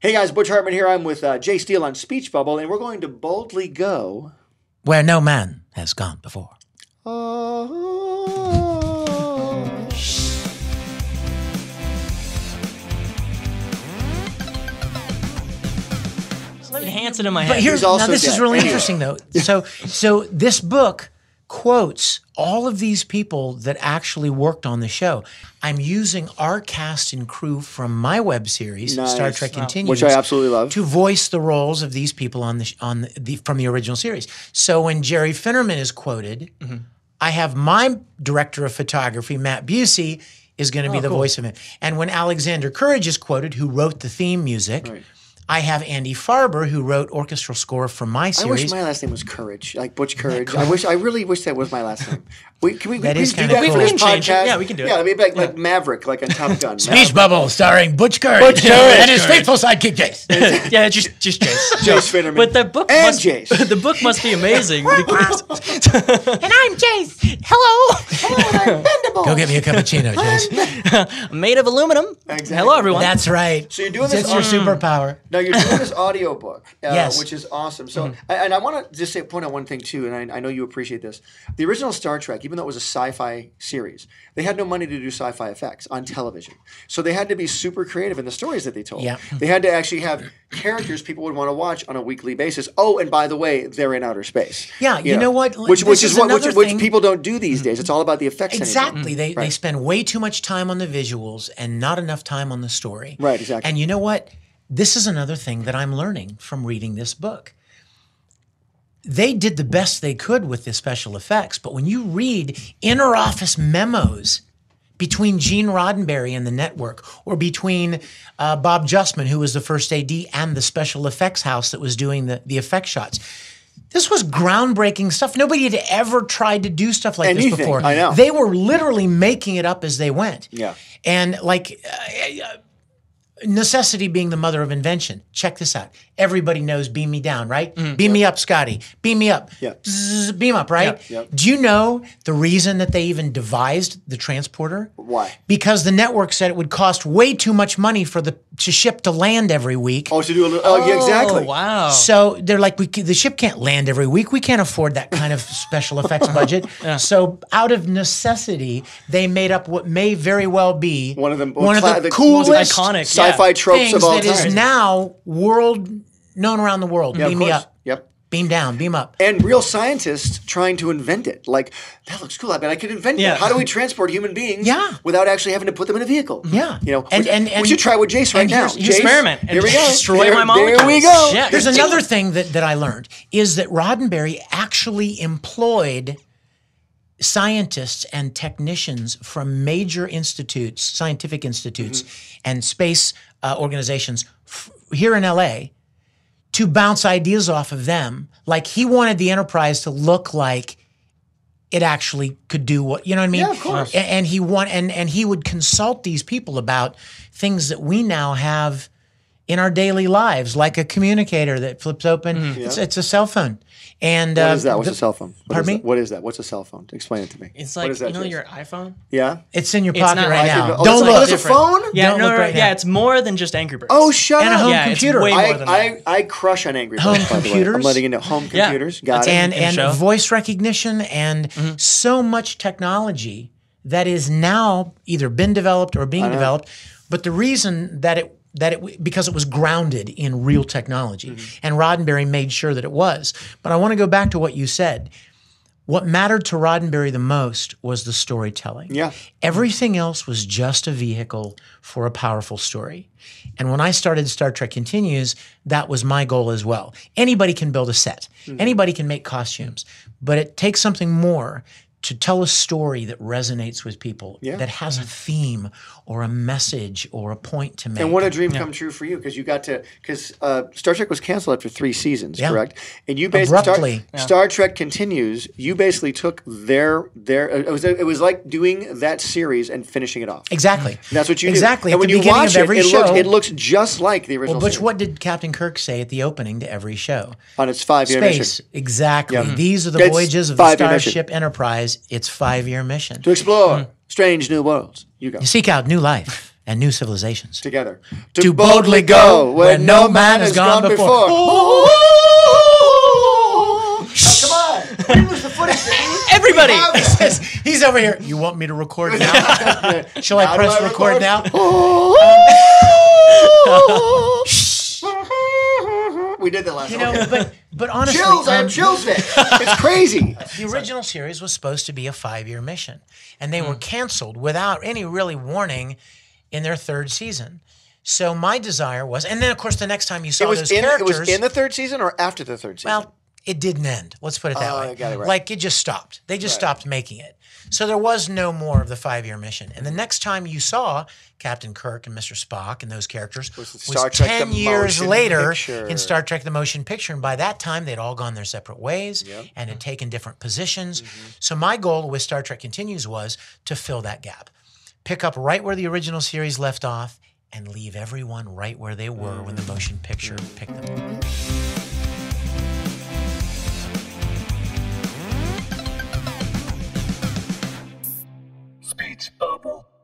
Hey guys, Butch Hartman here. I'm with Jace Diehl on Speech Bubble, and we're going to boldly go where no man has gone before. Enhance it in my head. But here's also now this is dead. really Anyway. interesting though. So this book quotes all of these people that actually worked on the show. I'm using our cast and crew from my web series, Nice. Star Trek Continues, which I absolutely love. to voice the roles of these people from the original series. So when Jerry Finnerman is quoted, I have my director of photography, Matt Busey, is going to be the voice of him. And when Alexander Courage is quoted, who wrote the theme music, Right. I have Andy Farber, who wrote orchestral score for my I series. wish my last name was Courage, like Butch Courage. I really wish that was my last name. Can we That please is do kinda that cool. for We this can change it. podcast? Yeah, we can do it. Yeah, I mean, like Maverick, like on Top Gun. Speech Bubble, starring Butch Courage, Butch Courage. and his faithful sidekick Jace. Yeah, just Jace. Jace Finnerman. But the book And must, Jace. the book must be amazing. because, And I'm Jace. Hello. I'm bendable. Go get me a cappuccino, Jace. made of aluminum. Exactly. Hello, everyone. That's right. So you're doing this That's your superpower. Now you're doing this audiobook, Yes. which is awesome. So, and I want to just point out one thing too, and I know you appreciate this. The original Star Trek, even though it was a sci-fi series, they had no money to do sci-fi effects on television, so they had to be super creative in the stories that they told. Yeah. They had to actually have characters people would want to watch on a weekly basis. Oh, and by the way, they're in outer space. Yeah, you know what? Which This is is what another which thing. people don't do these days. It's all about the effects. Exactly. They Right. spend way too much time on the visuals and not enough time on the story. Right, exactly. And you know what? This is another thing that I'm learning from reading this book. They did the best they could with the special effects, but when you read inner office memos between Gene Roddenberry and the network, or between Bob Justman, who was the first AD, and the special effects house that was doing the effect shots, this was groundbreaking stuff. Nobody had ever tried to do stuff like this Anything, before. I know. They were literally making it up as they went. Yeah. And like necessity being the mother of invention. Check this out. Everybody knows beam me down, right? Beam me up, Scotty. Beam me up. Yeah. Zzz, beam up, right? Yeah. Yep. Do you know the reason that they even devised the transporter? Why? Because the network said it would cost way too much money to ship to land every week. Oh, to do a little. Oh, yeah, exactly. Oh, wow. So they're like, the ship can't land every week. We can't afford that kind of special effects budget. So out of necessity, they made up what may very well be One of the coolest most iconic sci-fi tropes things of all that is time. now known around the world. Yeah, of Beam me course. up. Yep. Beam down. Beam up. And real scientists trying to invent it. Like, that looks cool. I bet I could invent Yeah. that. How do we transport human beings without actually having to put them in a vehicle? Yeah. You know, And- we should try with Jace right and now. here's- Jace, experiment and here we go. destroy my There we molecules. go. Yeah. There's another thing that I learned is that Roddenberry actually employed scientists and technicians from major institutes, scientific institutes, and space organizations here in LA to bounce ideas off of them. Like he wanted the Enterprise to look like it actually could do what, you know what I mean? Yeah, of course. And he would consult these people about things that we now have in our daily lives, like a communicator that flips open. It's a cell phone. And What is that? What's a cell phone? Pardon me? What is that? What's a cell phone? Explain it to me. It's What like, is that, you know Jace? your iPhone? Yeah? It's in your It's pocket not right like now. Oh, Don't it's look. like, it's a different. phone? Yeah, Don't no, look no, right yeah, now. it's more than just Angry Birds. Oh, shut And a up. home yeah, computer. It's way more than that. I crush on Angry Birds, Home by the way. I'm computers? letting you know. Home computers. Got it. and in the show. voice recognition and so much technology that is now either been developed or being developed. But the reason because it was grounded in real technology, and Roddenberry made sure that it was. But I want to go back to what you said. What mattered to Roddenberry the most was the storytelling. Yeah. Everything else was just a vehicle for a powerful story. And when I started Star Trek Continues, that was my goal as well. Anybody can build a set. Anybody can make costumes. But it takes something more to tell a story that resonates with people, that has a theme or a message or a point to make. And what a dream come true for you, because you got to, because Star Trek was canceled after 3 seasons, correct? And you basically Abruptly. Star Trek Continues. You basically took it was like doing that series and finishing it off. Exactly. And that's what you exactly. did. And At when the you beginning watch of every it, show, it looks just like the original. Butch, series. what did Captain Kirk say at the opening to every show? On its 5-year Space. mission Exactly. These are the It's voyages of the 5-year mission. Starship Enterprise. It's 5-year mission. to explore strange new worlds. You go. You seek out new life and New Civilizations. Together. To boldly go where no man has gone before. Come on. We didn't lose the footage. Everybody. He's over here. You want me to record now? Shall I press record now? We did that last time. But honestly, chills. I have chills, Vic. It's crazy. The original series was supposed to be a 5-year mission, and they were canceled without any really warning in their 3rd season. So my desire was, and then of course the next time you saw those characters, it was in the 3rd season or after the 3rd season. Well, it didn't end. Let's put it that way. I got it right. Like it just stopped. They just stopped making it. So there was no more of the 5-year mission. And the next time you saw Captain Kirk and Mr. Spock and those characters was Star Trek 10 the years Motion later Picture. in Star Trek the Motion Picture. And by that time, they'd all gone their separate ways and had taken different positions. So my goal with Star Trek Continues was to fill that gap. Pick up right where the original series left off and leave everyone right where they were when the motion picture picked them up.